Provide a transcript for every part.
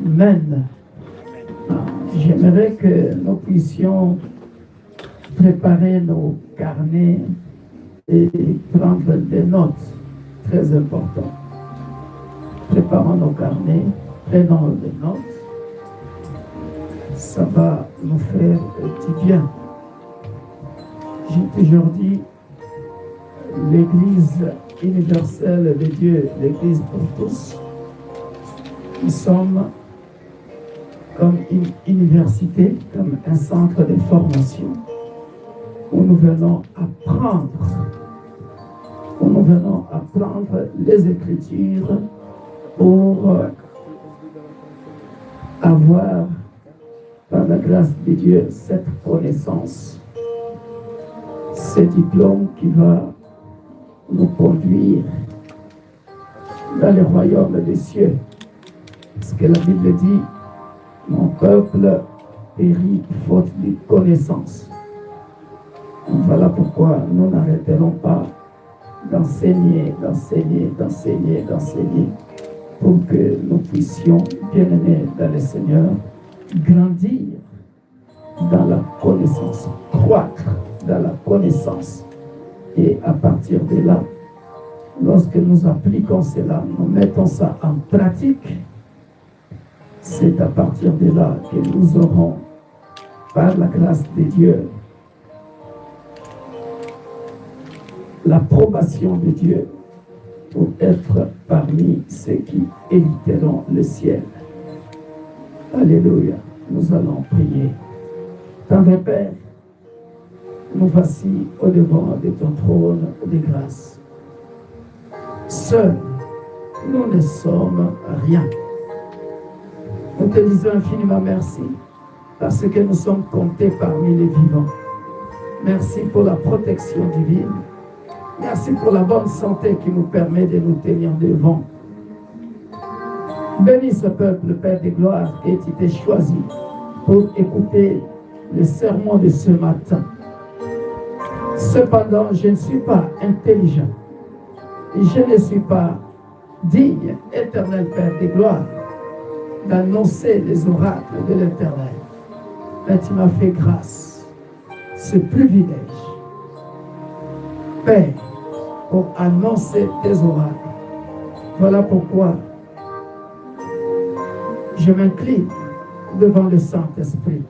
Amen. J'aimerais que nous puissions préparer nos carnets et prendre des notes très importantes. Préparons nos carnets, prenons des notes. Ça va nous faire du bien. J'ai toujours dit, l'Église universelle de Dieu, l'Église pour tous, nous sommes comme une université, comme un centre de formation, où nous venons apprendre, les Écritures pour avoir, par la grâce de Dieu, cette connaissance, ce diplôme qui va nous conduire dans le royaume des cieux. Parce que la Bible dit, mon peuple périt faute de connaissance. Voilà pourquoi nous n'arrêterons pas d'enseigner, pour que nous puissions, bien-aimés dans le Seigneur, grandir dans la connaissance, croître dans la connaissance. Et à partir de là, lorsque nous appliquons cela, nous mettons ça en pratique, c'est à partir de là que nous aurons, par la grâce de Dieu, l'approbation de Dieu pour être parmi ceux qui hériteront le ciel. Alléluia. Nous allons prier. Tendre Père, nous voici au devant de ton trône de grâce. Seuls, nous ne sommes rien. Nous te disons infiniment merci parce que nous sommes comptés parmi les vivants. Merci pour la protection divine. Merci pour la bonne santé qui nous permet de nous tenir devant. Bénis ce peuple, Père de gloire, et tu t'es choisi pour écouter le sermon de ce matin. Cependant, je ne suis pas intelligent. Et je ne suis pas digne, éternel Père de gloire, d'annoncer les oracles de l'éternel. Mais tu m'as fait grâce, ce privilège, Père, pour annoncer tes oracles. Voilà pourquoi je m'incline devant le Saint-Esprit,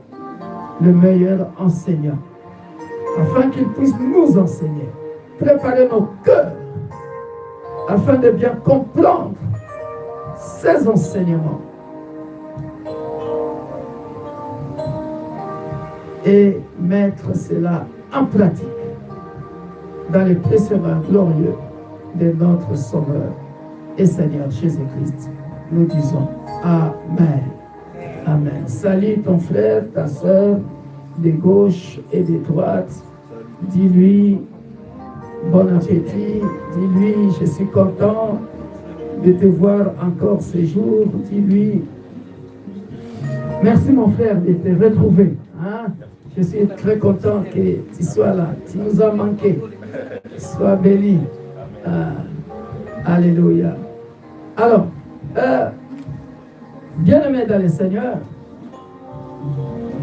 le meilleur enseignant, afin qu'il puisse nous enseigner, préparer nos cœurs, afin de bien comprendre ces enseignements et mettre cela en pratique dans les précieux glorieux de notre Sauveur et Seigneur Jésus-Christ. Nous disons Amen. Amen. Salut ton frère, ta soeur, de gauche et de droite. Dis-lui bon appétit. Dis-lui je suis content de te voir encore ce jour. Dis-lui merci mon frère de te retrouver. Hein? Je suis très content que tu sois là. Tu nous as manqué. Sois béni. Alléluia. Alors, bien-aimés dans le Seigneur,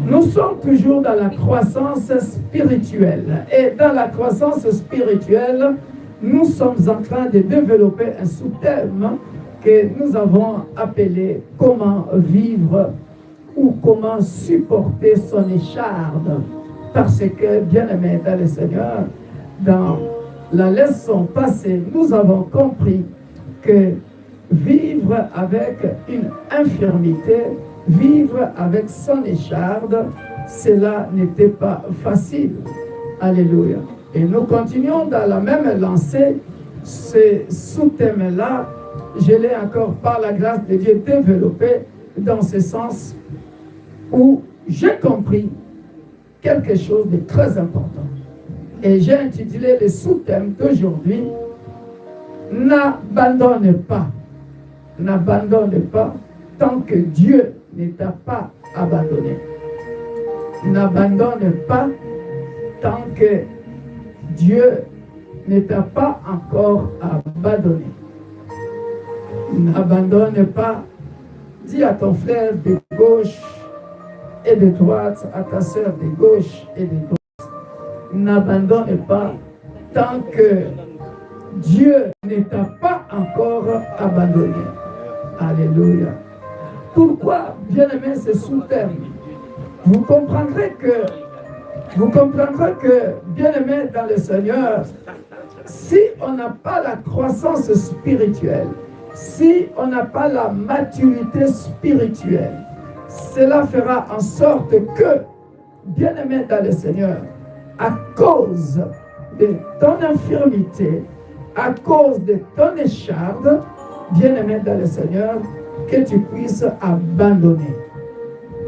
nous sommes toujours dans la croissance spirituelle. Et dans la croissance spirituelle, nous sommes en train de développer un sous-thème que nous avons appelé « Comment vivre » ou « Comment supporter son écharde ». Parce que, bien-aimés dans le Seigneur, dans la leçon passée, nous avons compris que vivre avec une infirmité, vivre avec son écharde, cela n'était pas facile. Alléluia. Et nous continuons dans la même lancée. Ce sous-thème-là, je l'ai encore par la grâce de Dieu développé dans ce sens où j'ai compris quelque chose de très important. Et j'ai intitulé le sous-thème d'aujourd'hui, n'abandonne pas. N'abandonne pas tant que Dieu ne t'a pas abandonné. N'abandonne pas tant que Dieu ne t'a pas encore abandonné. N'abandonne pas Dis à ton frère de gauche et de droite, à ta soeur de gauche et de droite, n'abandonne pas tant que Dieu ne t'a pas encore abandonné. Alléluia. Pourquoi, bien-aimé, ce sous-terme? Vous comprendrez que, bien-aimé dans le Seigneur, si on n'a pas la croissance spirituelle, si on n'a pas la maturité spirituelle, cela fera en sorte que, bien-aimé dans le Seigneur, à cause de ton infirmité, à cause de ton écharde, bien-aimé dans le Seigneur, que tu puisses abandonner.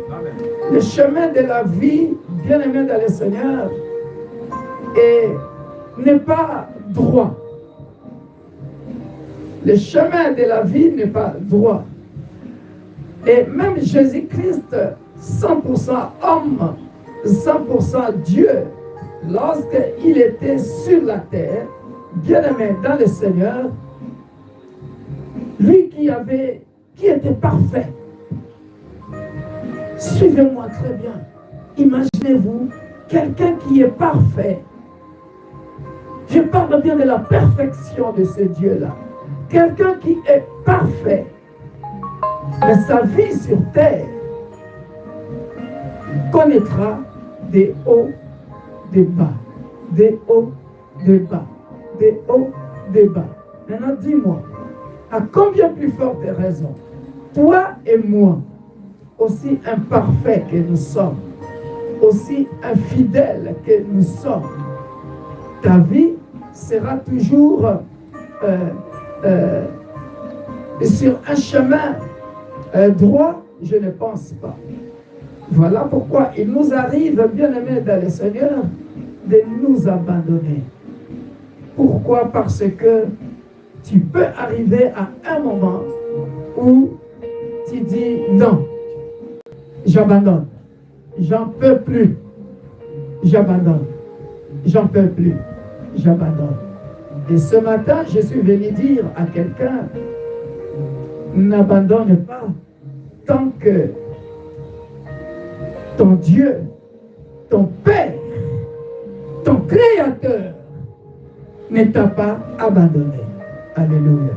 Amen. Le chemin de la vie, bien-aimé dans le Seigneur, n'est pas droit. Le chemin de la vie n'est pas droit. Et même Jésus-Christ, 100% homme, 100% Dieu, lorsqu'il était sur la terre, bien-aimé dans le Seigneur, lui qui était parfait. Suivez-moi très bien. Imaginez-vous quelqu'un qui est parfait. Je parle bien de la perfection de ce Dieu-là. Quelqu'un qui est parfait. Mais sa vie sur terre connaîtra des hauts, des bas. Des hauts, des bas. Des hauts, des bas. Maintenant, dis-moi, à combien plus forte raison, toi et moi, aussi imparfaits que nous sommes, aussi infidèles que nous sommes, ta vie sera toujours sur un chemin droit? Je ne pense pas. Voilà pourquoi il nous arrive, bien-aimés dans le Seigneur, de nous abandonner. Pourquoi? Parce que tu peux arriver à un moment où tu dis non, j'abandonne, j'en peux plus, j'abandonne, j'en peux plus, j'abandonne. Et ce matin, je suis venu dire à quelqu'un, n'abandonne pas tant que ton Dieu, ton Père, ton Créateur ne t'a pas abandonné. Alléluia.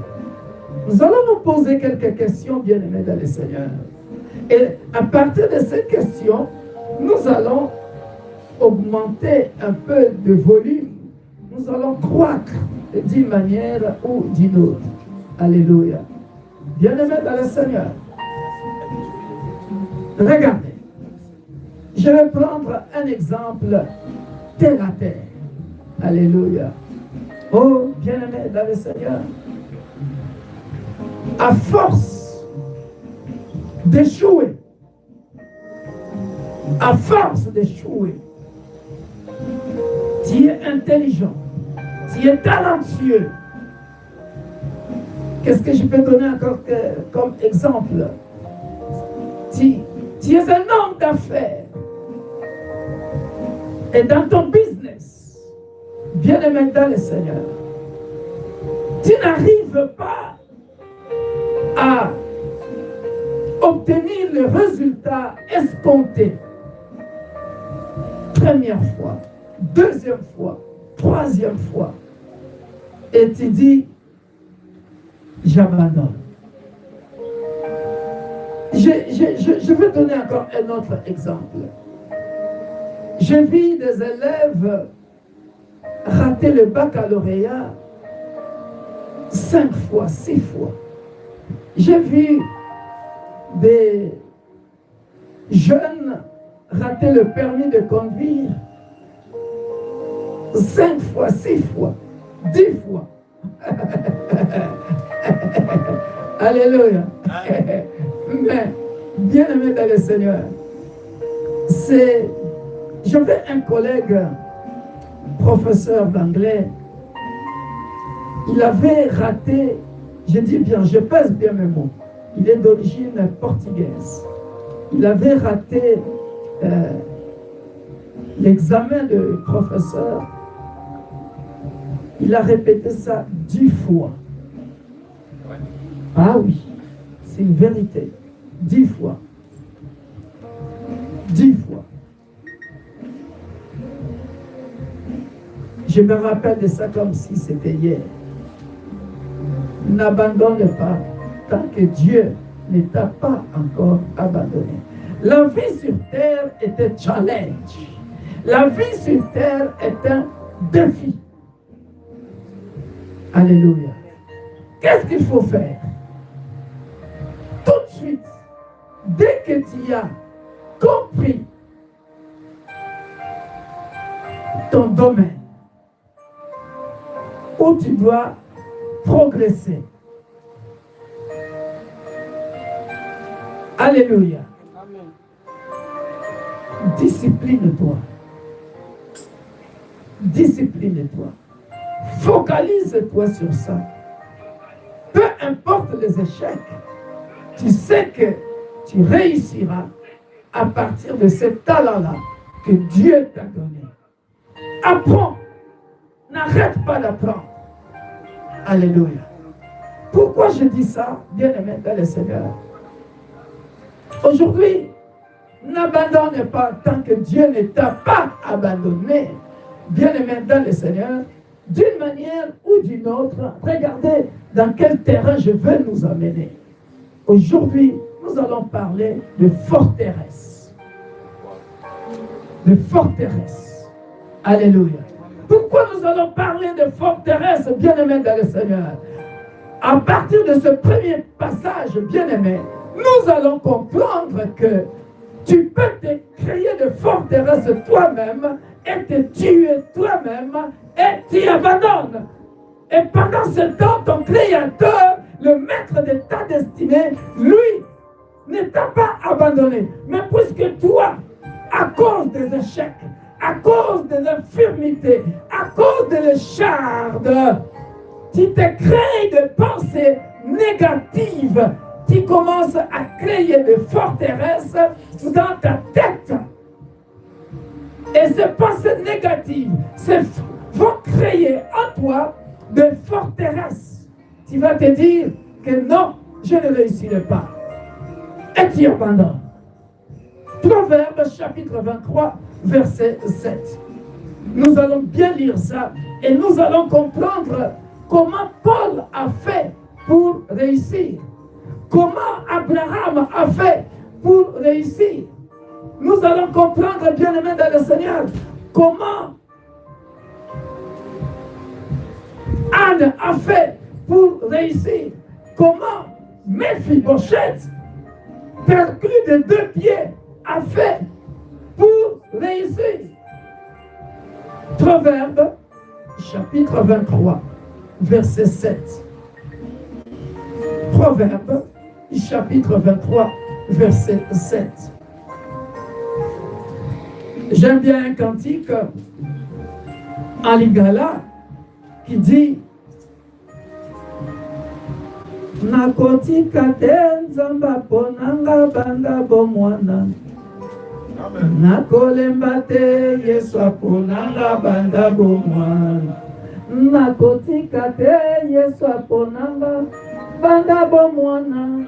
Nous allons nous poser quelques questions, bien-aimés dans le Seigneur. Et à partir de ces questions, nous allons augmenter un peu de volume. Nous allons croître d'une manière ou d'une autre. Alléluia. Bien-aimés dans le Seigneur. Regardez. Je vais prendre un exemple terre à terre. Alléluia. Oh, bien-aimés dans le Seigneur. À force d'échouer, tu es intelligent, tu es talentueux. Qu'est-ce que je peux donner encore comme exemple? Tu es un homme d'affaires. Et dans ton business, bien-aimé dans le Seigneur, tu n'arrives pas à obtenir le résultat escompté. Première fois, deuxième fois, troisième fois. Et tu dis, j'abandonne. Je vais donner encore un autre exemple. J'ai vu des élèves rater le baccalauréat 5 fois, 6 fois. J'ai vu des jeunes rater le permis de conduire 5 fois, 6 fois, 10 fois. Alléluia. Mais, bien-aimé dans le Seigneur, j'avais un collègue, professeur d'anglais, il avait raté, je dis bien, je pèse bien mes mots, il est d'origine portugaise. Il avait raté l'examen de professeur. Il a répété ça 10 fois. Ah oui, c'est une vérité. 10 fois. 10 fois. Je me rappelle de ça comme si c'était hier. N'abandonne pas tant que Dieu ne t'a pas encore abandonné. La vie sur terre est un challenge. La vie sur terre est un défi. Alléluia. Qu'est-ce qu'il faut faire? Tout de suite, dès que tu as compris ton domaine où tu dois progresser. Alléluia. Amen. Discipline-toi. Discipline-toi. Focalise-toi sur ça. Peu importe les échecs, tu sais que tu réussiras à partir de ce talent-là que Dieu t'a donné. Apprends. N'arrête pas d'apprendre. Alléluia. Pourquoi je dis ça, bien-aimé dans le Seigneur? Aujourd'hui, n'abandonne pas tant que Dieu ne t'a pas abandonné. Bien-aimé dans le Seigneur, d'une manière ou d'une autre, regardez dans quel terrain je veux nous amener. Aujourd'hui, nous allons parler de forteresse. De forteresse. Alléluia. Pourquoi nous allons parler de forteresse, bien-aimé dans le Seigneur? À partir de ce premier passage, bien-aimé, nous allons comprendre que tu peux te créer de forteresse toi-même et te tuer toi-même et tu abandonnes. Et pendant ce temps, ton Créateur, le maître de ta destinée, lui, ne t'a pas abandonné. Mais puisque toi, à cause des échecs, à cause de l'infirmité, à cause de l'écharde, tu te crées de pensées négatives. Tu commences à créer des forteresses dans ta tête. Et ces pensées négatives vont créer en toi des forteresses. Tu vas te dire que non, je ne réussirai pas. Et tu abandonnes. Proverbe chapitre 23, verset 7. Nous allons bien lire ça et nous allons comprendre comment Paul a fait pour réussir. Comment Abraham a fait pour réussir. Nous allons comprendre, bien-aimés dans le Seigneur, comment Anne a fait pour réussir. Comment Méphibosheth, perclus de 2 pieds, a fait pour réussir. Proverbe, chapitre 23, verset 7. Proverbe, chapitre 23, verset 7. J'aime bien un cantique en lingala qui dit Nakotika tenzamba ponanga banda bomwana Nakolemba te Yeswa ponanga banda bomwana Nakotika te Yeswa ponanga banda bomwana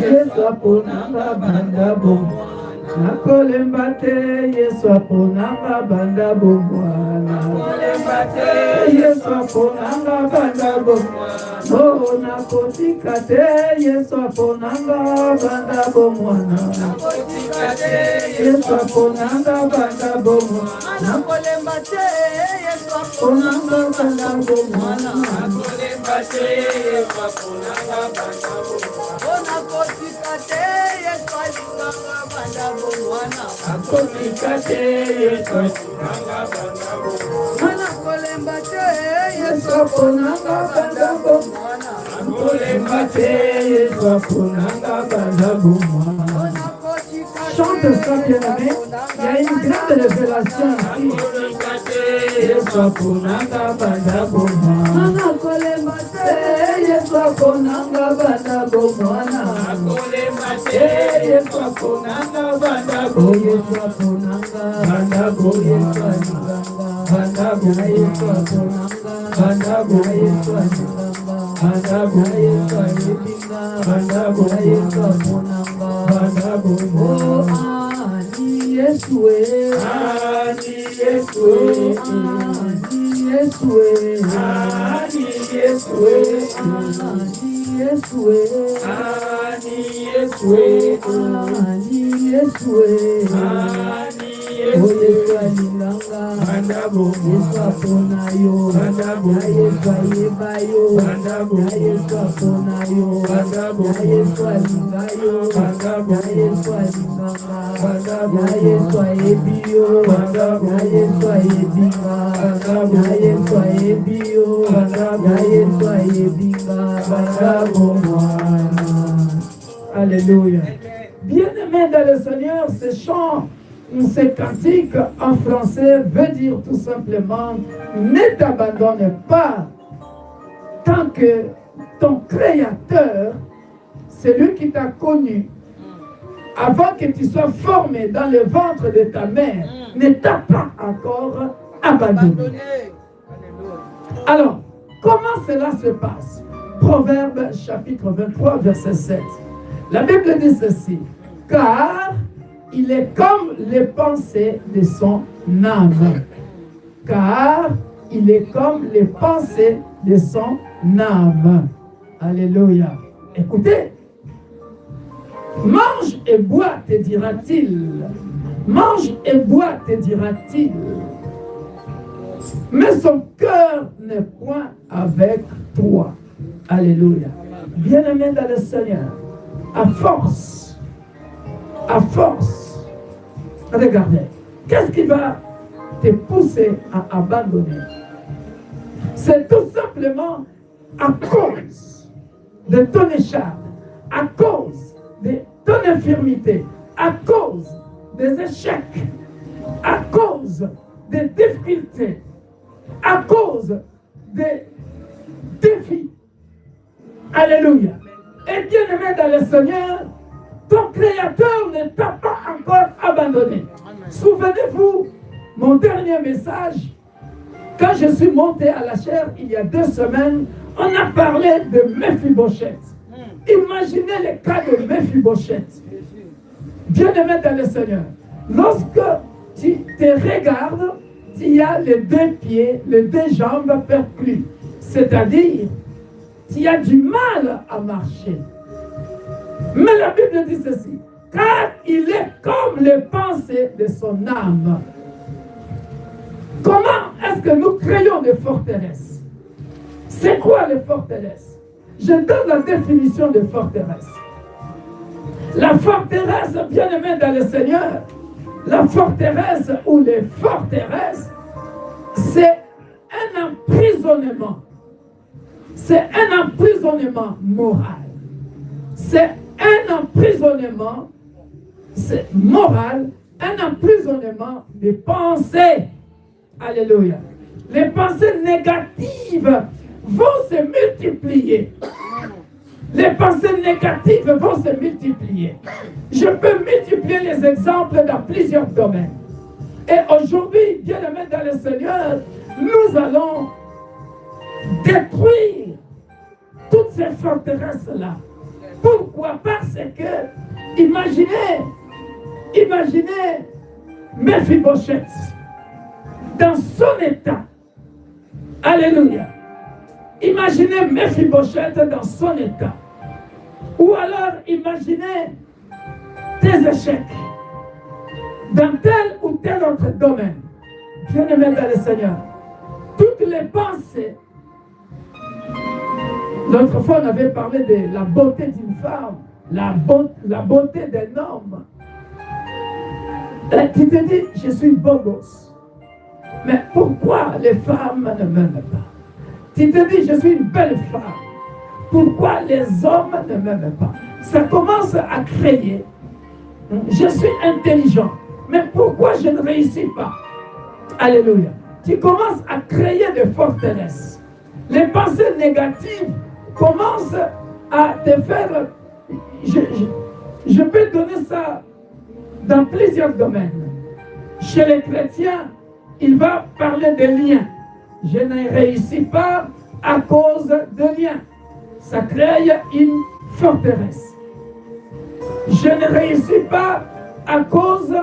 Yeswa ponanga banda bomwana Nakolemba te Yeswa ponanga banda bomwana Nakolemba te Yeswa ponanga banda bomwana Oh, nakotika te Yeswa ponanga banda bomwana Nakotika te Yeswa ponanga banda bomwana Nakolemba te Yeswa ponanga banda bomwana Nakolemba te Yeswa ponanga banda bomwana Oh, nakotika te Yeswa ponanga banda bomwana Nakotika te Yeswa ponanga banda bomwana Nakolemba te Yeswa ponanga banda bomwana Chante ça, bien-aimé. Il y a une grande révélation ici. Yesu aponanga. Oh, ani Yesu ani Yesu ani Yesu ani Yesu ani Yesu ani Yesu ani Yesu ani Yesu alinganga. Yesu aponayo. Yesu ayebayo. Yesu aponayo. Yesu alingayo. Yesu alinganga. Yesu ayebiyo. Yesu ayebinga. Yesu ayebiyo. Yesu ayebinga. Alléluia. Bien-aimés dans le Seigneur, ce chant, ce cantique en français veut dire tout simplement ne t'abandonne pas tant que ton Créateur, celui qui t'a connu avant que tu sois formé dans le ventre de ta mère, ne t'a pas encore abandonné. Alors, comment cela se passe? Proverbe chapitre 23, verset 7. La Bible dit ceci: car il est comme les pensées de son âme. Car il est comme les pensées de son âme. Alléluia. Écoutez. Mange et bois, te dira-t-il. Mange et bois, te dira-t-il. Mais son cœur n'est point avec toi. Alléluia. Bien-aimé dans le Seigneur, à force, regardez, qu'est-ce qui va te pousser à abandonner? C'est tout simplement à cause de ton écharpe, à cause de ton infirmité, à cause des échecs, à cause des difficultés, à cause des défis. Alléluia. Et bien aimé dans le Seigneur, ton Créateur ne t'a pas encore abandonné. Souvenez-vous, mon dernier message, quand je suis monté à la chair il y a 2 semaines, on a parlé de Mephibosheth. Imaginez le cas de Mephibosheth. Bien-aimé dans le Seigneur, lorsque tu te regardes, tu as les 2 pieds, les 2 jambes perclus. C'est-à-dire, tu as du mal à marcher. Mais la Bible dit ceci: car il est comme les pensées de son âme. Comment est-ce que nous créons des forteresses? C'est quoi les forteresses? Je donne la définition de forteresse. La forteresse, bien-aimé dans le Seigneur, la forteresse ou les forteresses, c'est un emprisonnement. C'est un emprisonnement moral. C'est un emprisonnement moral, un emprisonnement des pensées. Alléluia. Les pensées négatives vont se multiplier. Les pensées négatives vont se multiplier. Je peux multiplier les exemples dans plusieurs domaines. Et aujourd'hui, bien-aimé dans le Seigneur, nous allons détruire toutes ces forteresses-là. Pourquoi? Parce que, imaginez Mephibosheth dans son état. Alléluia. Imaginez Mephibosheth dans son état. Ou alors imaginez tes échecs dans tel ou tel autre domaine. Bien-aimé dans le Seigneur, toutes les pensées. L'autre fois, on avait parlé de la beauté d'une femme, la beauté d'un homme. Et tu te dis, je suis beau gosse. Mais pourquoi les femmes ne m'aiment pas? Tu te dis, je suis une belle femme. Pourquoi les hommes ne m'aiment pas? Ça commence à créer. Je suis intelligent. Mais pourquoi je ne réussis pas? Alléluia. Tu commences à créer des forteresses. Les pensées négatives commencent à te faire... Je peux donner ça dans plusieurs domaines. Chez les chrétiens, il va parler de liens. Je ne réussis pas à cause de liens. Ça crée une forteresse. Je ne réussis pas à cause,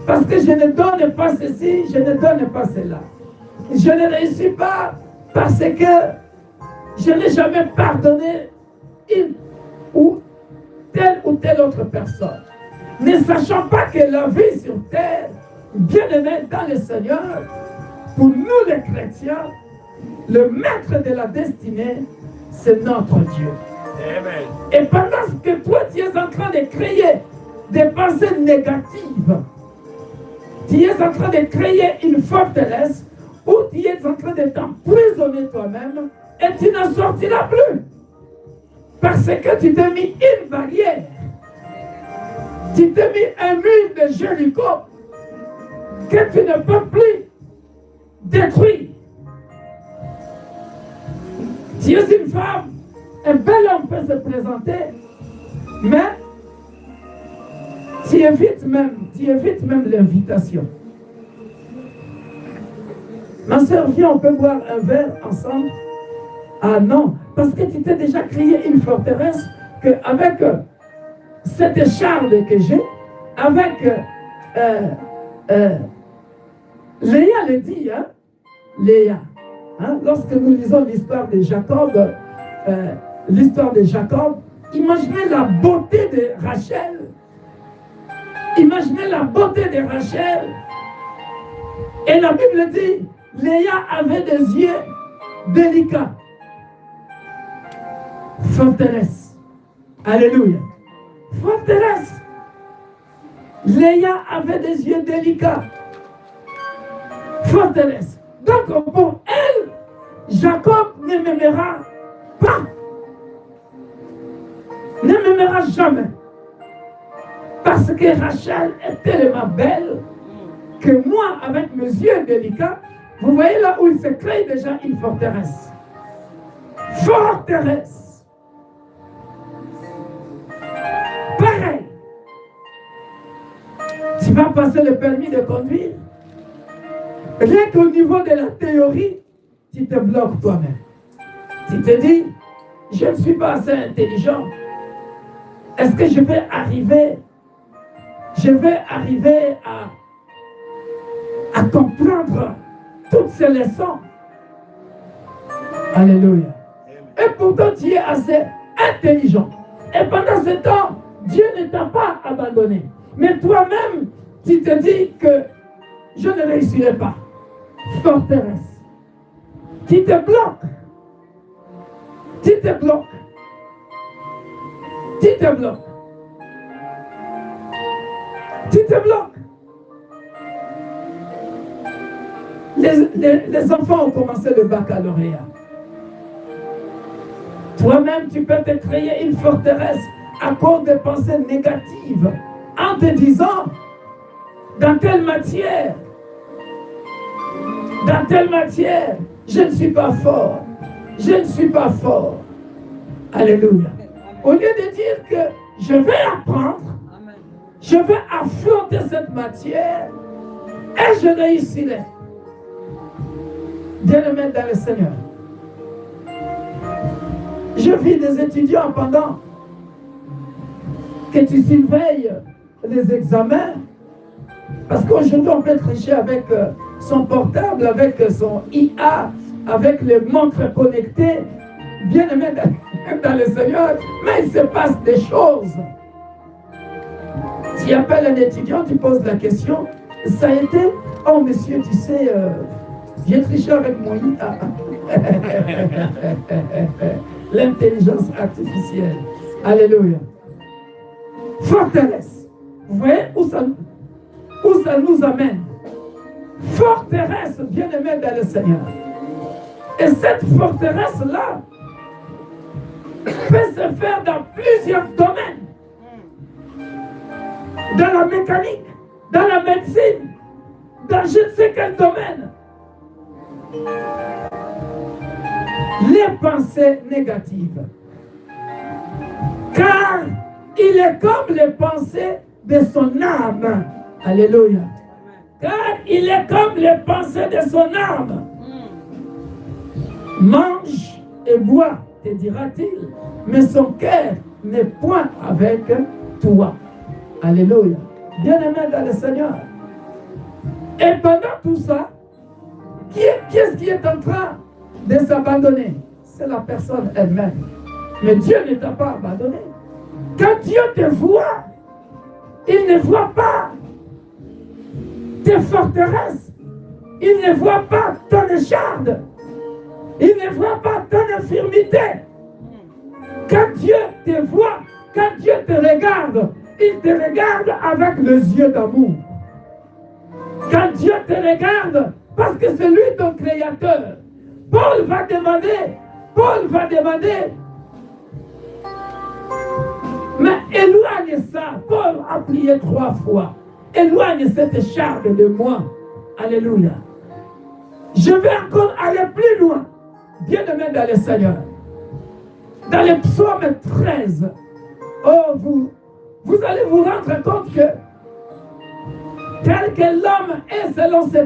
parce que je ne donne pas ceci, je ne donne pas cela. Je ne réussis pas parce que je n'ai jamais pardonné une ou telle autre personne. Ne sachant pas que la vie sur terre, bien aimé dans le Seigneur, pour nous les chrétiens, le maître de la destinée, c'est notre Dieu. Amen. Et pendant que toi, tu es en train de créer des pensées négatives, tu es en train de créer une forteresse où tu es en train de t'emprisonner toi-même et tu n'en sortiras plus. Parce que tu t'es mis une barrière. Tu t'es mis un mur de Jéricho que tu ne peux plus détruire. Tu es une femme, un bel homme peut se présenter, mais tu évites même l'invitation. Ma soeur, viens, on peut boire un verre ensemble. Ah non, parce que tu t'es déjà créé une forteresse qu'avec cette écharde que j'ai, avec Léa le dit, hein, Léa, hein, lorsque nous lisons l'histoire de Jacob, imaginez la beauté de Rachel. Imaginez la beauté de Rachel. Et la Bible dit, Léa avait des yeux délicats. Forteresse. Alléluia. Forteresse. Léa avait des yeux délicats. Forteresse. Donc pour elle, Jacob ne m'aimera pas. Ne m'aimera jamais. Parce que Rachel est tellement belle que moi, avec mes yeux délicats, vous voyez là où il se crée déjà une forteresse. Forteresse. Pareil. Tu vas passer le permis de conduire. Rien qu'au niveau de la théorie, tu te bloques toi-même. Tu te dis, je ne suis pas assez intelligent. Est-ce que je vais arriver à comprendre toutes ces leçons? Alléluia. Et pourtant, tu es assez intelligent. Et pendant ce temps, Dieu ne t'a pas abandonné. Mais toi-même, tu te dis que je ne réussirai pas. Forteresse. Tu te bloques. Tu te bloques. Tu te bloques. Tu te bloques. Les enfants ont commencé le baccalauréat. Toi-même, tu peux te créer une forteresse à cause des pensées négatives en te disant, dans telle matière, je ne suis pas fort. Je ne suis pas fort. Alléluia. Au lieu de dire que je vais apprendre, je vais affronter cette matière et je réussirai. Bien-aimé dans le Seigneur. Je vis des étudiants pendant que tu surveilles les examens. Parce qu'aujourd'hui, on peut tricher avec son portable, avec son IA, avec les montres connectées. Bien-aimé dans le Seigneur, mais il se passe des choses. Tu appelles un étudiant, tu poses la question. Ça a été, oh monsieur, tu sais, j'ai triché avec mon IA. L'intelligence artificielle. Alléluia. Forteresse. Vous voyez où ça nous amène? Forteresse, bien-aimé dans le Seigneur. Et cette forteresse-là peut se faire dans plusieurs domaines. Dans la mécanique, dans la médecine, dans je ne sais quel domaine. Les pensées négatives. Car il est comme les pensées de son âme. Alléluia. Car il est comme les pensées de son âme. Mange et bois, te dira-t-il, mais son cœur n'est point avec toi. Alléluia. Bien-aimé dans le Seigneur. Et pendant tout ça, qui est-ce qui est en train de s'abandonner? C'est la personne elle-même. Mais Dieu ne t'a pas abandonné. Quand Dieu te voit, il ne voit pas tes forteresses. Il ne voit pas ton écharde. Il ne voit pas ton infirmité. Quand Dieu te voit, quand Dieu te regarde, il te regarde avec les yeux d'amour. Quand Dieu te regarde, parce que c'est lui ton créateur, Paul va demander, mais éloigne ça. Paul a prié 3 fois. Éloigne cette écharpe de moi. Alléluia. Je vais encore aller plus loin. Bien-aimé dans le Seigneur. Dans le psaume 13, vous allez vous rendre compte que tel que l'homme est selon ses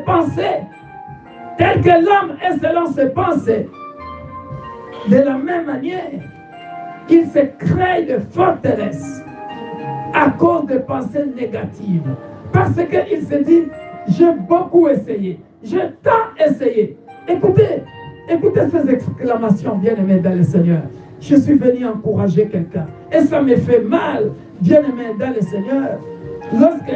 pensées, de la même manière, il se crée de forteresses à cause de pensées négatives. Parce qu'il se dit, j'ai beaucoup essayé, j'ai tant essayé. Écoutez ces exclamations, bien-aimés dans le Seigneur. Je suis venu encourager quelqu'un. Et ça me fait mal, bien-aimés dans le Seigneur, lorsque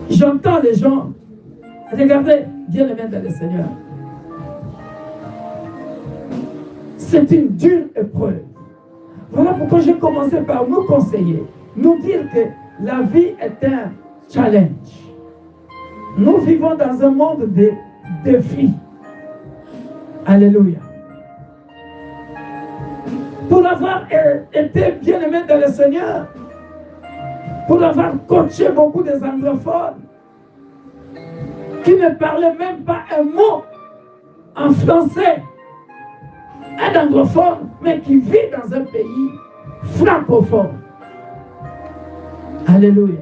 j'entends les gens, regardez, bien-aimés dans le Seigneur, c'est une dure épreuve. Voilà pourquoi j'ai commencé par nous conseiller, nous dire que la vie est un challenge. Nous vivons dans un monde de défis. Alléluia. Pour avoir été bien-aimé dans le Seigneur, pour avoir coaché beaucoup des anglophones qui ne parlaient même pas un mot en français, un anglophone, mais qui vit dans un pays francophone. Alléluia.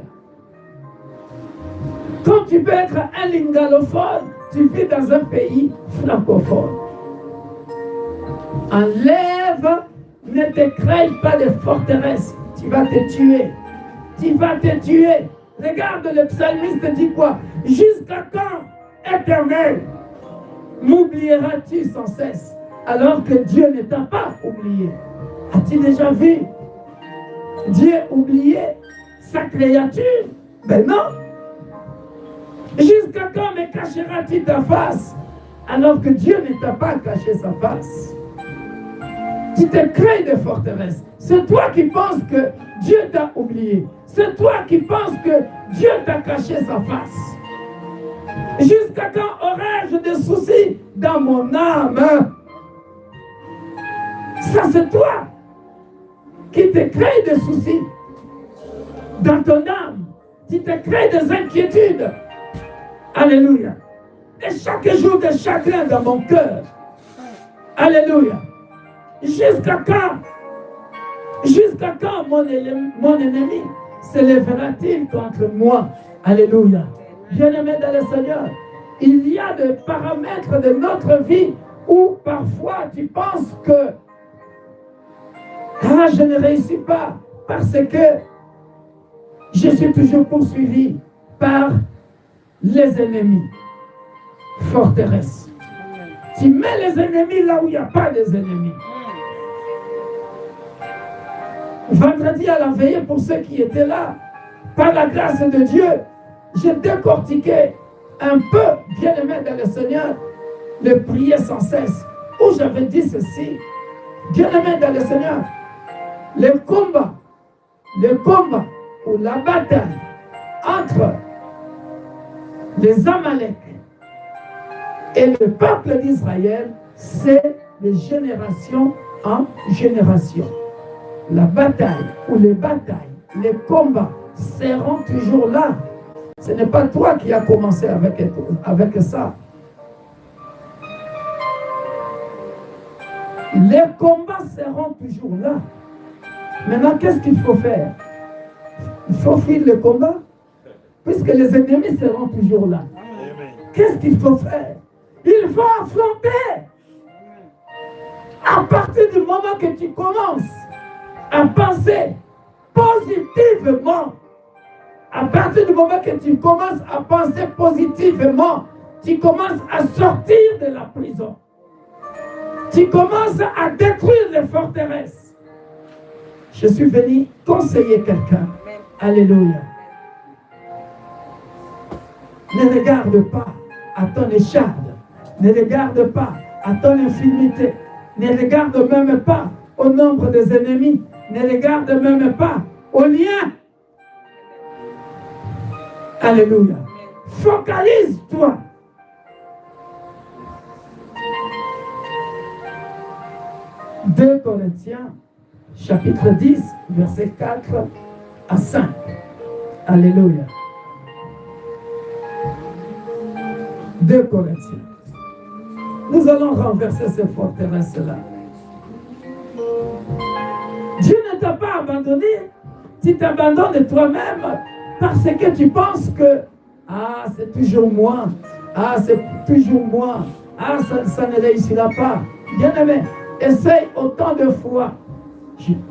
Quand tu peux être un lingalophone, tu vis dans un pays francophone. Enlève, ne te crée pas de forteresse. Tu vas te tuer. Tu vas te tuer. Regarde, le psalmiste dit quoi? Jusqu'à quand, Éternel, m'oublieras-tu sans cesse, alors que Dieu ne t'a pas oublié? As-tu déjà vu Dieu oublier sa créature? Ben non. Jusqu'à quand me cacheras-tu ta face, alors que Dieu ne t'a pas caché sa face? Tu te crées des forteresses. C'est toi qui penses que Dieu t'a oublié. C'est toi qui penses que Dieu t'a caché sa face. Jusqu'à quand aurais-je des soucis dans mon âme? Ça, c'est toi qui te crée des soucis dans ton âme. Tu te crées des inquiétudes. Alléluia. Et chaque jour de chagrin dans mon cœur. Alléluia. Jusqu'à quand mon ennemi se lèvera-t-il contre moi? Alléluia. Bien-aimé dans le Seigneur, il y a des paramètres de notre vie où parfois tu penses que je ne réussis pas parce que je suis toujours poursuivi par les ennemis. Forteresse. Tu mets les ennemis là où il n'y a pas des ennemis. Vendredi à la veillée, pour ceux qui étaient là, par la grâce de Dieu, j'ai décortiqué un peu, bien-aimé dans le Seigneur, le prier sans cesse, où j'avais dit ceci, bien-aimé dans le Seigneur, le combat ou la bataille entre les Amalek et le peuple d'Israël, c'est de génération en génération. La bataille ou les batailles, les combats seront toujours là. Ce n'est pas toi qui as commencé avec ça. Les combats seront toujours là. Maintenant, qu'est-ce qu'il faut faire? Il faut fuir le combat, puisque les ennemis seront toujours là. qu'est-ce qu'il faut faire? Il faut affronter. À partir du moment que tu commences à penser positivement, à partir du moment que tu commences à penser positivement, tu commences à sortir de la prison. Tu commences à détruire les forteresses. Je suis venu conseiller quelqu'un. Alléluia. Ne regarde pas à ton écharde. Ne regarde pas à ton infirmité. Ne regarde même pas au nombre des ennemis. Ne regarde même pas au lien. Alléluia. Focalise-toi. Deux Corinthiens, chapitre 10, versets 4 à 5. Alléluia. 2 Corinthiens. Nous allons renverser ces forteresses-là. Dieu ne t'a pas abandonné. Tu t'abandonnes de toi-même parce que tu penses que c'est toujours moi. C'est toujours moi. Ça ne réussira pas. Bien-aimé, essaye autant de fois.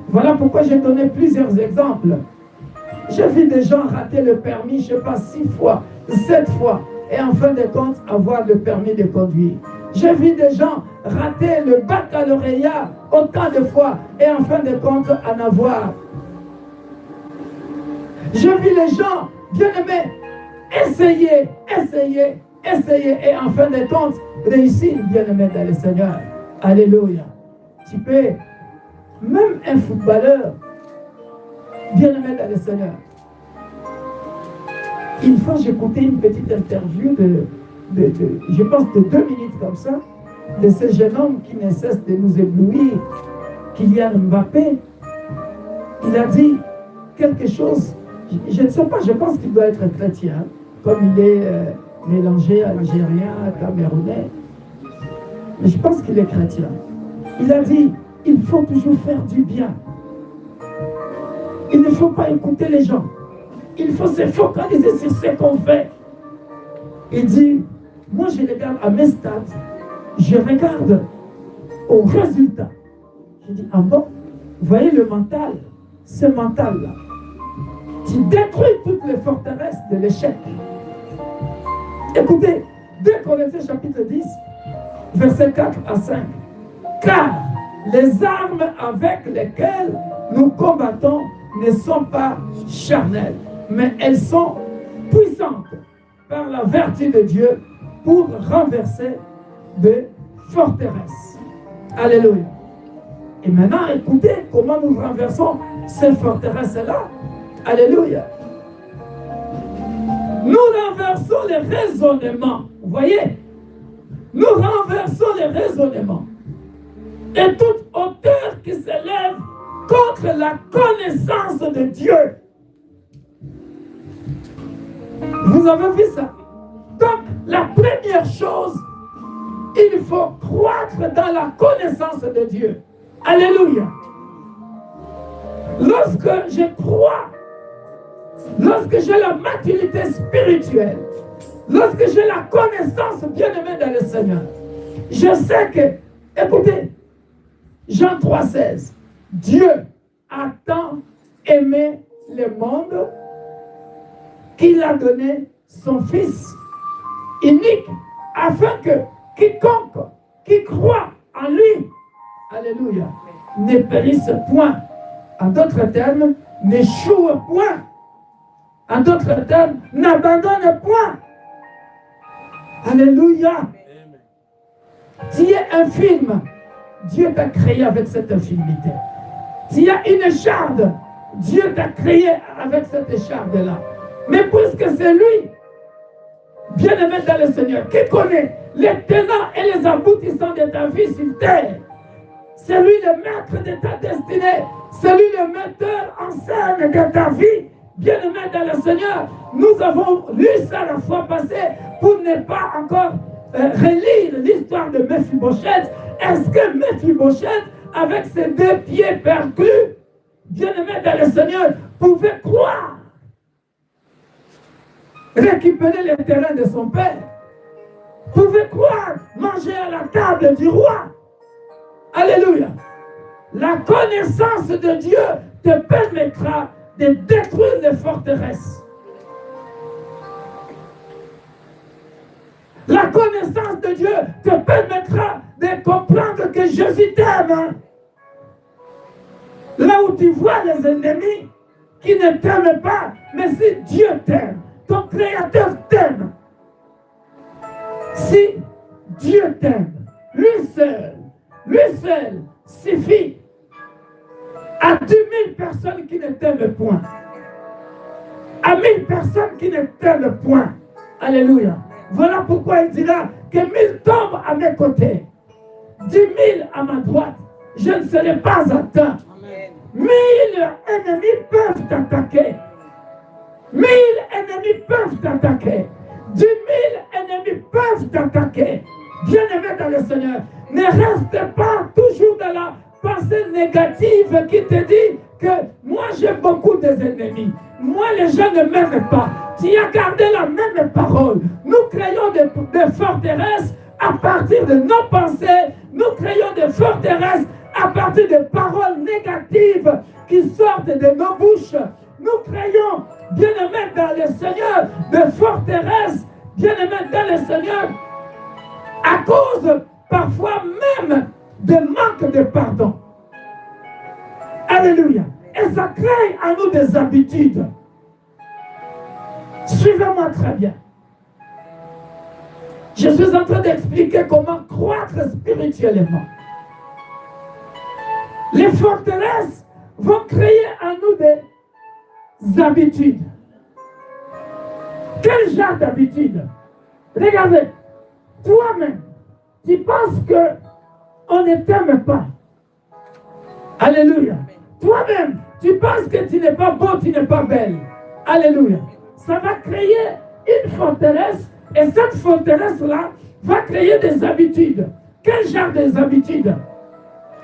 Voilà pourquoi j'ai donné plusieurs exemples. J'ai vu des gens rater le permis, je ne sais pas, 6 fois, 7 fois, et en fin de compte, avoir le permis de conduire. J'ai vu des gens rater le baccalauréat autant de fois, et en fin de compte, en avoir. J'ai vu les gens, bien aimés, essayer, et en fin de compte, réussir, bien aimé dans le Seigneur. Alléluia. Tu peux, même un footballeur, bien aimé dans le Seigneur. Une fois, j'ai écouté une petite interview je pense de 2 minutes comme ça, de ce jeune homme qui ne cesse de nous éblouir, Kylian Mbappé. Il a dit quelque chose, je ne sais pas, je pense qu'il doit être chrétien, comme il est mélangé algérien, camerounais. Mais je pense qu'il est chrétien. Il a dit, il faut toujours faire du bien. Il ne faut pas écouter les gens. Il faut se focaliser sur ce qu'on fait. Il dit, moi je regarde à mes stats, je regarde au résultat. Je dis, ah bon, vous voyez le mental, ce mental-là, tu détruis toutes les forteresses de l'échec. Écoutez, 2 Corinthiens chapitre 10, versets 4 à 5. Car les armes avec lesquelles nous combattons ne sont pas charnelles, mais elles sont puissantes par la vertu de Dieu pour renverser des forteresses. Alléluia. Et maintenant, écoutez comment nous renversons ces forteresses-là. Alléluia. Nous renversons les raisonnements. Vous voyez? Nous renversons les raisonnements. Et toute hauteur qui s'élève contre la connaissance de Dieu. Vous avez vu ça? Donc, la première chose, il faut croître dans la connaissance de Dieu. Alléluia. Lorsque je crois, lorsque j'ai la maturité spirituelle, lorsque j'ai la connaissance bien-aimée dans le Seigneur, je sais que, écoutez, Jean 3,16, Dieu a tant aimé le monde qu'il a donné son Fils unique, afin que quiconque qui croit en lui, alléluia, ne périsse point. En d'autres termes, n'échoue point. En d'autres termes, n'abandonne point. Alléluia. Tu es infirme. Dieu t'a créé avec cette infirmité. Tu as une écharde. Dieu t'a créé avec cette écharde-là. Mais puisque c'est lui, bien-aimé dans le Seigneur, qui connaît les tenants et les aboutissants de ta vie sur terre, c'est lui le maître de ta destinée, c'est lui le metteur en scène de ta vie, bien-aimé dans le Seigneur. Nous avons lu ça la fois passée pour ne pas encore relire l'histoire de Mephibosheth. Est-ce que Mephibosheth, avec ses 2 pieds perclus, bien-aimé dans le Seigneur, pouvait croire récupérer les terrains de son père? pouvez quoi manger à la table du roi? Alléluia. La connaissance de Dieu te permettra de détruire les forteresses. La connaissance de Dieu te permettra de comprendre que Jésus t'aime. Là où tu vois les ennemis qui ne t'aiment pas, mais si Dieu t'aime, ton Créateur t'aime. Si Dieu t'aime, lui seul suffit à 10 000 personnes qui ne t'aiment point. À 1000 personnes qui ne t'aiment point. Alléluia. Voilà pourquoi il dira que 1000 tombent à mes côtés, 10 000 à ma droite, je ne serai pas atteint. 1000 ennemis peuvent t'attaquer. 1000 ennemis peuvent t'attaquer. 10 000 ennemis peuvent t'attaquer. Bien-aimé dans le Seigneur, ne reste pas toujours dans la pensée négative qui te dit que moi j'ai beaucoup d'ennemis. Moi les gens ne m'aiment pas. Tu as gardé la même parole. Nous créons des forteresses à partir de nos pensées. Nous créons des forteresses à partir de paroles négatives qui sortent de nos bouches. Nous créons, bien-aimés dans le Seigneur, des forteresses, bien-aimés dans le Seigneur, à cause parfois même de manque de pardon. Alléluia. Et ça crée à nous des habitudes. Suivez-moi très bien. Je suis en train d'expliquer comment croître spirituellement. Les forteresses vont créer en nous des habitudes. Quel genre d'habitude? Regardez, toi-même, tu penses qu'on ne t'aime pas. Alléluia. Toi-même, tu penses que tu n'es pas beau, tu n'es pas belle. Alléluia. Ça va créer une forteresse et cette forteresse-là va créer des habitudes. Quel genre des habitudes?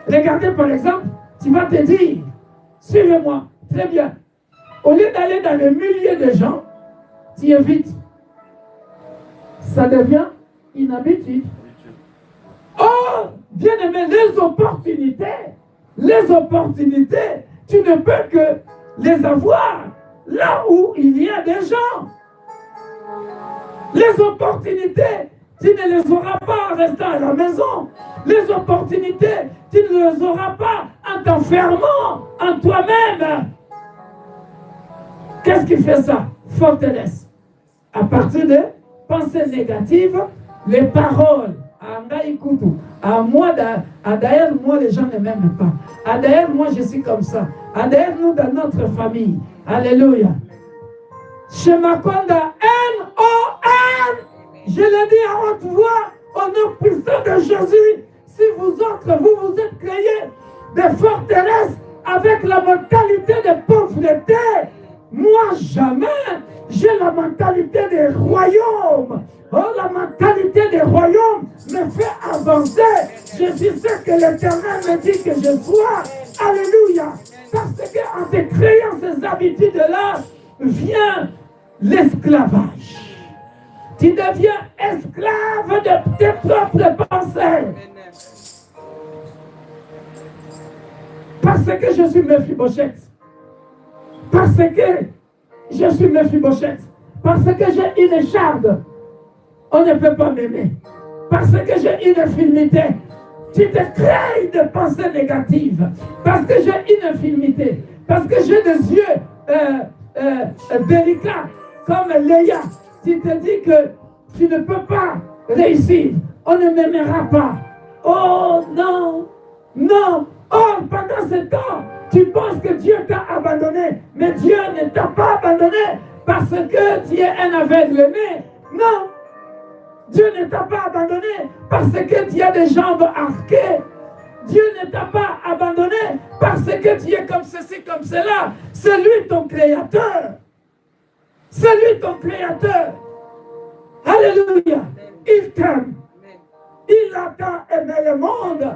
Regardez par exemple, tu vas te dire, suivez-moi, très bien. Au lieu d'aller dans le milieu des gens, tu évites. Ça devient une habitude. Oh, bien aimé, les opportunités, tu ne peux que les avoir là où il y a des gens. Les opportunités, tu ne les auras pas en restant à la maison. Les opportunités, tu ne les auras pas en t'enfermant en toi-même. Qu'est-ce qui fait ça? Forteresse. À partir de pensées négatives, les paroles. D'ailleurs, moi, les gens ne m'aiment pas. D'ailleurs, moi, je suis comme ça. D'ailleurs, nous, dans notre famille. Alléluia. Chez Makonda, N-O-N. Je le dis à haute voix, au nom puissant de Jésus. Si vous autres, vous êtes créés des forteresses avec la mentalité de pauvreté. Moi, jamais. J'ai la mentalité des royaumes. Oh, la mentalité des royaumes me fait avancer. Je suis ce que l'Éternel me dit que je sois. Alléluia. Parce qu'en te créant ces habitudes-là, vient l'esclavage. Tu deviens esclave de tes propres pensées. Parce que je suis Mephibosheth. Parce que je suis Mephibosheth. Parce que j'ai une écharde. On ne peut pas m'aimer. Parce que j'ai une infirmité. Tu te crées de pensées négatives. Parce que j'ai une infirmité. Parce que j'ai des yeux délicats comme Léa. Tu te dis que tu ne peux pas réussir. On ne m'aimera pas. Oh non, non. Oh, pendant ce temps, tu penses que Dieu t'a abandonné. Mais Dieu ne t'a pas abandonné parce que tu es un aveugle-né. Non. Dieu ne t'a pas abandonné parce que tu as des jambes arquées. Dieu ne t'a pas abandonné parce que tu es comme ceci, comme cela. C'est lui ton créateur. C'est lui ton créateur. Alléluia. Il t'aime. Il a tant aimé le monde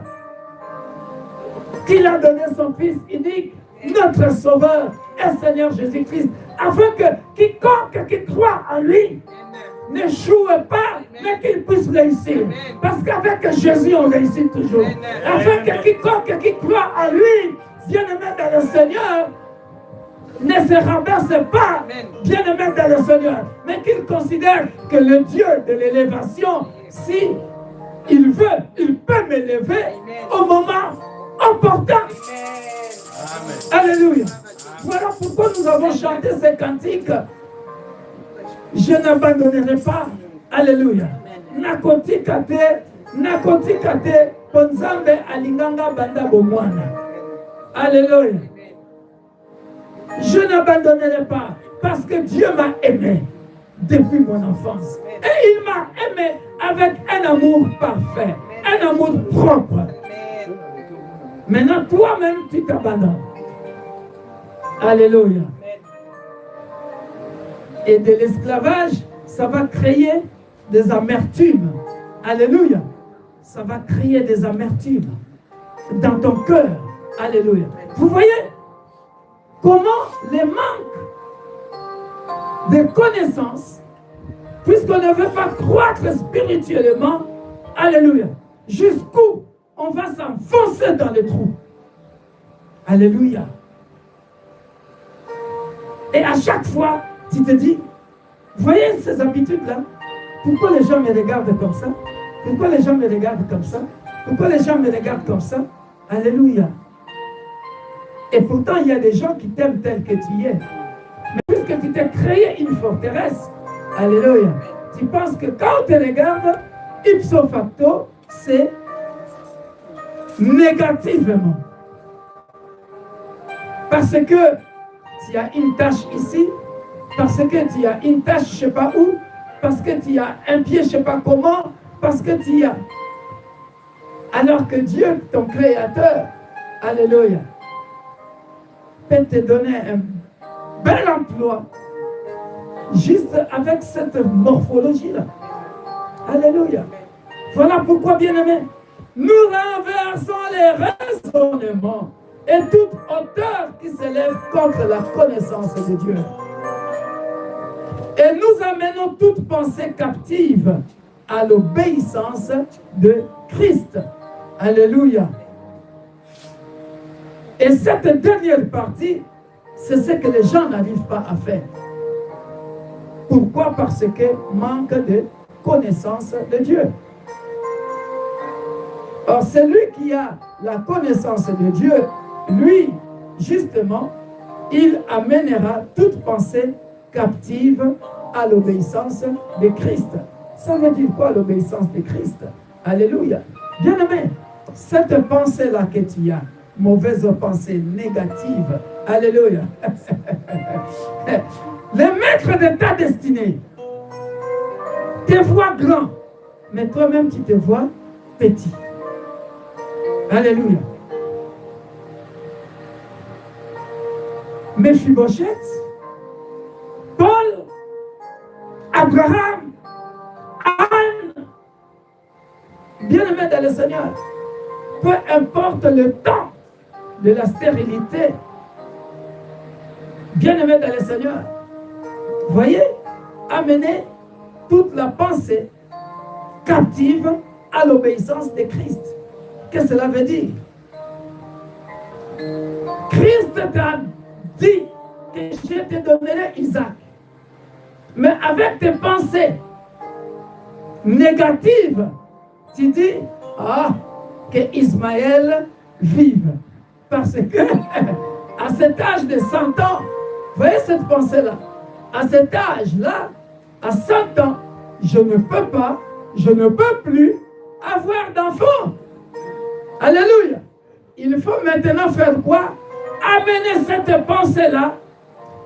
qu'il a donné son Fils unique, notre Sauveur et Seigneur Jésus-Christ, afin que quiconque qui croit en lui n'échouent pas, mais qu'ils puissent réussir. Parce qu'avec Jésus, on réussit toujours. Avec quiconque qui croit en lui, bien-aimé dans le Seigneur, ne se renverse pas, bien-aimé dans le Seigneur, mais qu'il considère que le Dieu de l'élévation, si il veut, il peut m'élever au moment opportun. Alléluia. Voilà pourquoi nous avons chanté ces cantiques. Je n'abandonnerai pas. Alléluia. Nakotikate, ponzambe alinganga banda bomwana. Alléluia. Je n'abandonnerai pas parce que Dieu m'a aimé depuis mon enfance. Et il m'a aimé avec un amour parfait, un amour propre. Maintenant, toi-même, tu t'abandonnes. Alléluia. Et de l'esclavage, ça va créer des amertumes. Alléluia. Ça va créer des amertumes dans ton cœur. Alléluia. Vous voyez comment les manques de connaissances, puisqu'on ne veut pas croître spirituellement, alléluia, jusqu'où on va s'enfoncer dans les trous. Alléluia. Et à chaque fois, tu te dis, voyez ces habitudes-là, pourquoi les gens me regardent comme ça? Pourquoi les gens me regardent comme ça? Pourquoi les gens me regardent comme ça? Alléluia. Et pourtant, il y a des gens qui t'aiment tel que tu es. Mais puisque tu t'es créé une forteresse, alléluia, tu penses que quand on te regarde, ipso facto, c'est négativement. Parce que tu as une tâche ici, parce que tu as une tâche je ne sais pas où, parce que tu as un pied je ne sais pas comment, parce que tu as... Alors que Dieu, ton créateur, alléluia, peut te donner un bel emploi juste avec cette morphologie-là. Alléluia. Voilà pourquoi, bien-aimés, nous renversons les raisonnements et toute hauteur qui s'élève contre la connaissance de Dieu. Et nous amenons toute pensée captive à l'obéissance de Christ. Alléluia. Et cette dernière partie, c'est ce que les gens n'arrivent pas à faire. Pourquoi? Parce que manque de connaissance de Dieu. Or, celui qui a la connaissance de Dieu, lui, justement, il amènera toute pensée captive à l'obéissance de Christ. Ça veut dire quoi, l'obéissance de Christ? Alléluia. Bien-aimé, cette pensée-là que tu as, mauvaise pensée négative, alléluia. Le maître de ta destinée te voit grand, mais toi-même tu te vois petit. Alléluia. Mephibosheth, Paul, Abraham, Anne, bien-aimés dans le Seigneur, peu importe le temps de la stérilité, bien-aimés dans le Seigneur, voyez, amener toute la pensée captive à l'obéissance de Christ. Qu'est-ce que cela veut dire? Christ t'a dit que je te donnerai Isaac. Mais avec tes pensées négatives, tu dis, que Ismaël vive. Parce que à cet âge de 100 ans, voyez cette pensée-là, à cet âge-là, à 100 ans, je ne peux plus avoir d'enfants. Alléluia. Il faut maintenant faire quoi? Amener cette pensée-là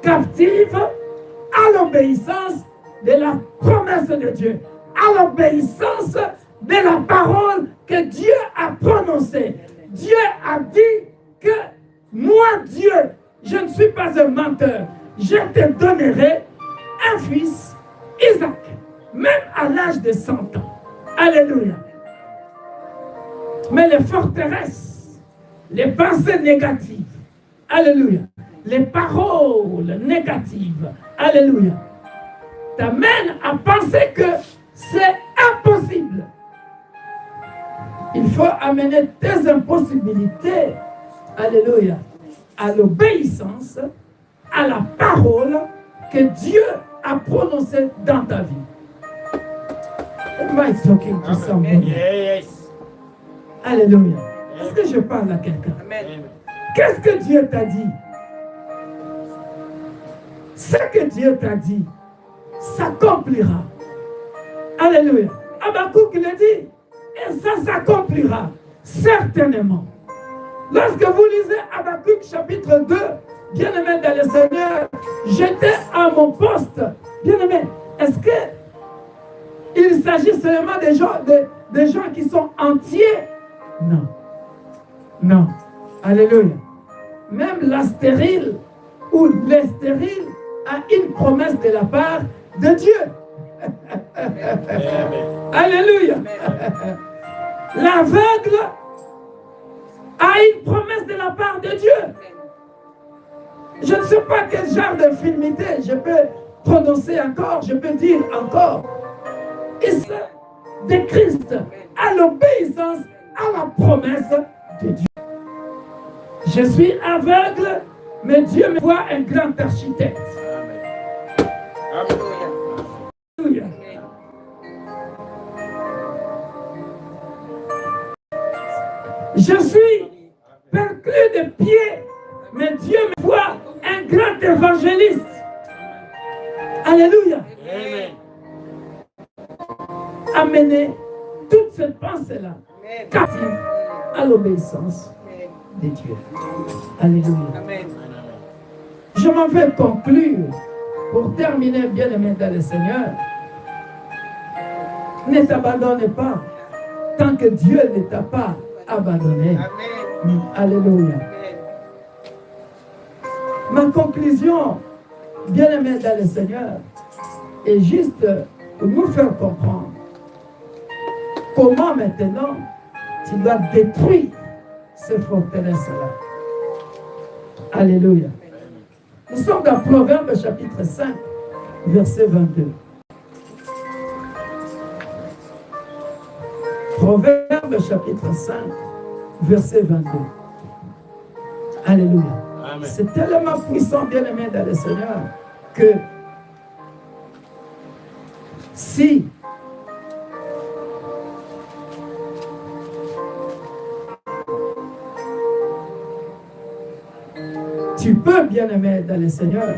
captive à l'obéissance de la promesse de Dieu, à l'obéissance de la parole que Dieu a prononcée. Dieu a dit que moi, Dieu, je ne suis pas un menteur. Je te donnerai un fils, Isaac, même à l'âge de 100 ans. Alléluia. Mais les forteresses, les pensées négatives, alléluia, les paroles négatives, alléluia, t'amène à penser que c'est impossible. Il faut amener tes impossibilités, alléluia, à l'obéissance, à la parole que Dieu a prononcée dans ta vie. Am I talking to someone? Yes. Alléluia. Est-ce que je parle à quelqu'un? Qu'est-ce que Dieu t'a dit? Ce que Dieu t'a dit s'accomplira. Alléluia. Habakkuk l'a dit. Et ça s'accomplira certainement. Lorsque vous lisez Habakkuk chapitre 2, bien-aimé dans le Seigneur, j'étais à mon poste. Bien-aimé, est-ce que il s'agit seulement des gens qui sont entiers? Non. Non. Alléluia. Même la stérile ou les stériles a une promesse de la part de Dieu. Alléluia. L'aveugle a une promesse de la part de Dieu. Je ne sais pas quel genre d'infirmité je peux prononcer encore, je peux dire encore. Et c'est de Christ à l'obéissance à la promesse de Dieu. Je suis aveugle, mais Dieu me voit un grand architecte. Alléluia. Je suis perclus de pieds, mais Dieu me voit un grand évangéliste. Alléluia. Amener toute cette pensée-là captive à l'obéissance de Dieu. Alléluia. Je m'en vais conclure pour terminer, bien-aimé dans le Seigneur. Ne t'abandonne pas tant que Dieu ne t'a pas abandonné. Alléluia. Ma conclusion, bien-aimé dans le Seigneur, est juste pour nous faire comprendre comment maintenant tu dois détruire ces forteresses-là. Alléluia. Nous sommes dans Proverbe chapitre 5, verset 22. Proverbe chapitre 5, verset 22. Alléluia. C'est tellement puissant, bien-aimé dans le Seigneur, que si tu peux, bien-aimé dans le Seigneur,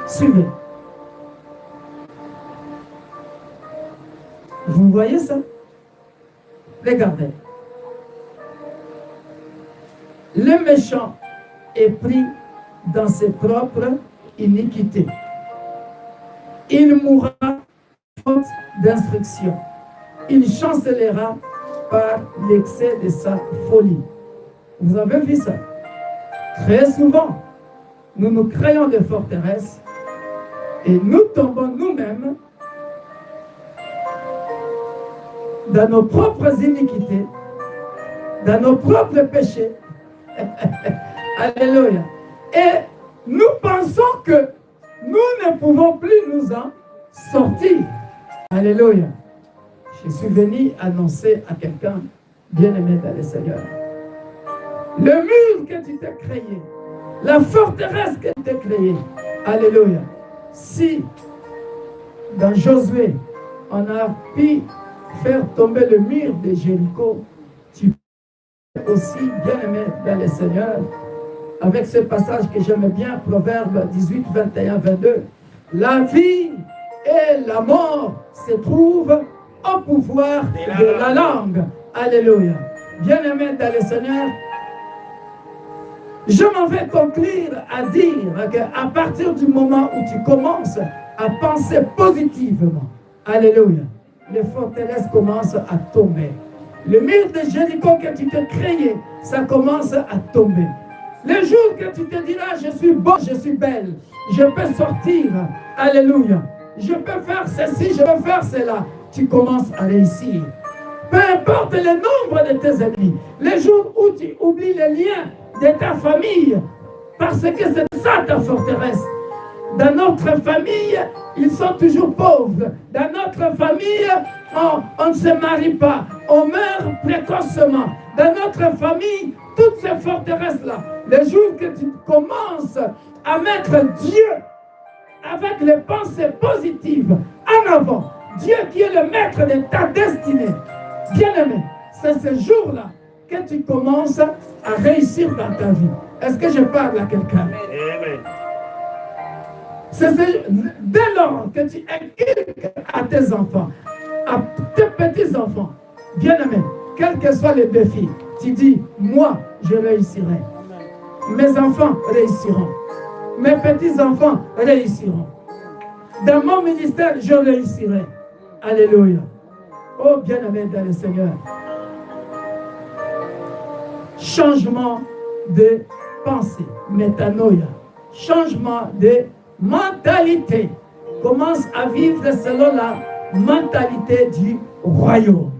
suivez. Vous voyez ça? Regardez. Le méchant est pris dans ses propres iniquités. Il mourra faute d'instruction. Il chancellera par l'excès de sa folie. Vous avez vu ça? Très souvent, nous nous créons des forteresses et nous tombons nous-mêmes dans nos propres iniquités, dans nos propres péchés. Alléluia. Et nous pensons que nous ne pouvons plus nous en sortir. Alléluia. Je suis venu annoncer à quelqu'un bien-aimé dans le Seigneur. Le mur que tu t'es créé, la forteresse que tu t'es créée. Alléluia. Si dans Josué, on a pu faire tomber le mur de Jéricho, tu peux aussi, bien-aimé dans le Seigneur, avec ce passage que j'aime bien, Proverbe 18, 21, 22, la vie et la mort se trouvent au pouvoir de la langue. Alléluia. Bien-aimé dans le Seigneur, je m'en vais conclure à dire qu'à partir du moment où tu commences à penser positivement, alléluia, les forteresses commencent à tomber. Le mur de Jéricho que tu t'es créé, ça commence à tomber. Le jour que tu te diras, je suis beau, je suis belle, je peux sortir, alléluia, je peux faire ceci, je peux faire cela, tu commences à réussir. Peu importe le nombre de tes ennemis, les jours où tu oublies les liens de ta famille, Parce que c'est ça ta forteresse. Dans notre famille, ils sont toujours pauvres. Dans notre famille, on ne se marie pas. On meurt précocement. Dans notre famille, toutes ces forteresses-là, le jour que tu commences à mettre Dieu avec les pensées positives en avant, Dieu qui est le maître de ta destinée, bien-aimé, c'est ce jour-là que tu commences à réussir dans ta vie. Est-ce que je parle à quelqu'un? Amen. C'est dès lors que tu inculques à tes enfants, à tes petits-enfants, bien-aimés, quels que soient les défis, tu dis, moi, je réussirai. Mes enfants réussiront. Mes petits-enfants réussiront. Dans mon ministère, je réussirai. Alléluia. Oh, bien-aimé dans le Seigneur. Changement de pensée, métanoïa. Changement de mentalité. Commence à vivre selon la mentalité du royaume.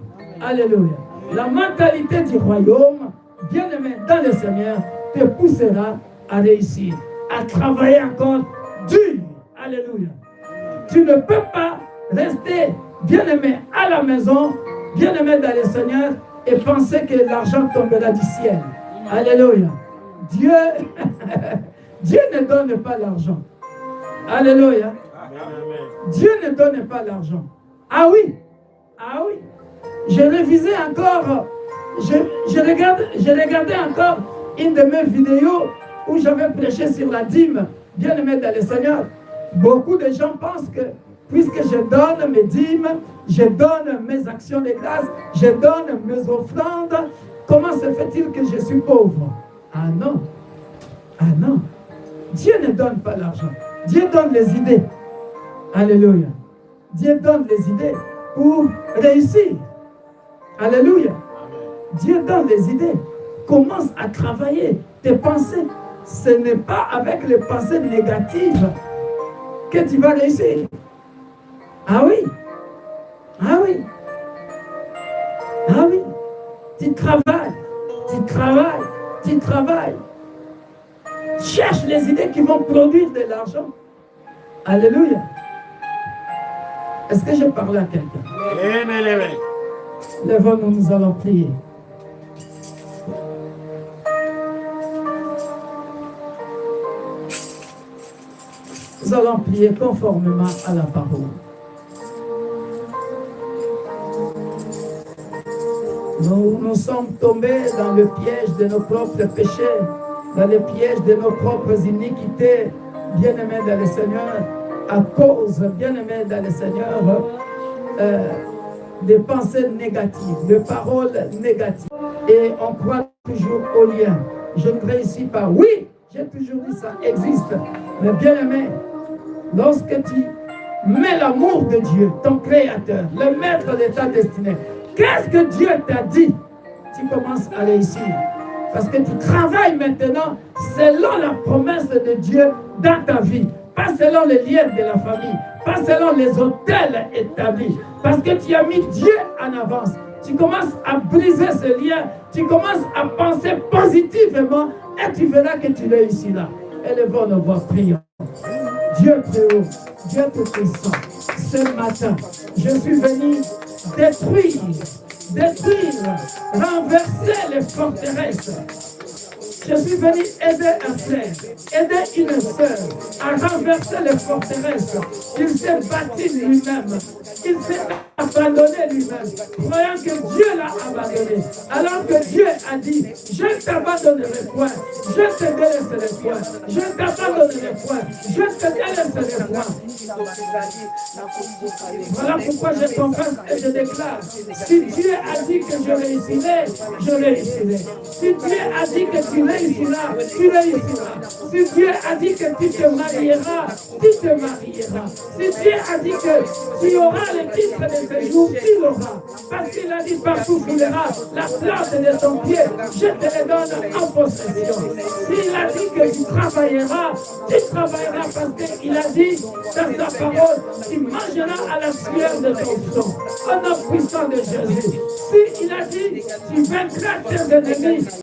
Alléluia. La mentalité du royaume, bien-aimé dans le Seigneur, te poussera à réussir, à travailler encore dur. Alléluia. Tu ne peux pas rester bien-aimé à la maison, bien-aimé dans le Seigneur, et penser que l'argent tombera du ciel. Alléluia. Dieu, Dieu ne donne pas l'argent. Alléluia. Dieu ne donne pas l'argent. Ah oui. Ah oui. Je révisais encore, je regardais encore une de mes vidéos où j'avais prêché sur la dîme, bien aimé dans le Seigneur. Beaucoup de gens pensent que puisque je donne mes dîmes, je donne mes actions de grâce, je donne mes offrandes, comment se fait-il que je suis pauvre? Ah non. Ah non. Dieu ne donne pas l'argent. Dieu donne les idées. Alléluia. Dieu donne les idées pour réussir. Alléluia. Dieu donne les idées. Commence à travailler tes pensées. Ce n'est pas avec les pensées négatives que tu vas réussir. Ah oui. Ah oui. Ah oui. Tu travailles. Tu travailles. Tu travailles. Cherche les idées qui vont produire de l'argent. Alléluia. Est-ce que je parle à quelqu'un? Amen. Lèvons-nous, nous allons prier. Nous allons prier conformément à la parole. Nous sommes tombés dans le piège de nos propres péchés, dans le piège de nos propres iniquités, bien-aimés dans le Seigneur, à cause, bien-aimés dans le Seigneur, des pensées négatives, de paroles négatives. Et on croit toujours au lien. Je ne réussis pas. Oui, j'ai toujours dit ça existe. Mais bien-aimé, lorsque tu mets l'amour de Dieu, ton Créateur, le maître de ta destinée, qu'est-ce que Dieu t'a dit? Tu commences à réussir. Parce que tu travailles maintenant selon la promesse de Dieu dans ta vie. Pas selon les liens de la famille. Pas selon les hôtels établis. Parce que tu as mis Dieu en avance. Tu commences à briser ce lien. Tu commences à penser positivement et tu verras que tu réussiras. Élevons nos voix, prions. Dieu très haut, Dieu tout puissant, ce matin, je suis venu détruire, renverser les forteresses. Je suis venu aider un frère, aider une sœur à renverser les forteresses. Il s'est battu lui-même. Il s'est abandonné lui-même, croyant que Dieu l'a abandonné. Alors que Dieu a dit, je ne t'abandonnerai point, je te délaisserai point, je ne t'abandonnerai point, je te délaisserai point. Voilà pourquoi je confesse et je déclare, si Dieu a dit que je réussirai, je réussirai. Si Dieu a dit que tu réussiras, tu réussiras. Si Dieu a dit que tu te marieras, tu te marieras. Si Dieu a dit que tu auras le titre de séjour, tu l'auras. Parce qu'il a dit partout tu verras la plante de ton pied, je te le donne en possession. S'il a dit que tu travailleras parce qu'il a dit dans sa parole, tu mangeras à la sueur de ton front. Au nom puissant de Jésus. S'il a dit, tu vaincras tes ennemis.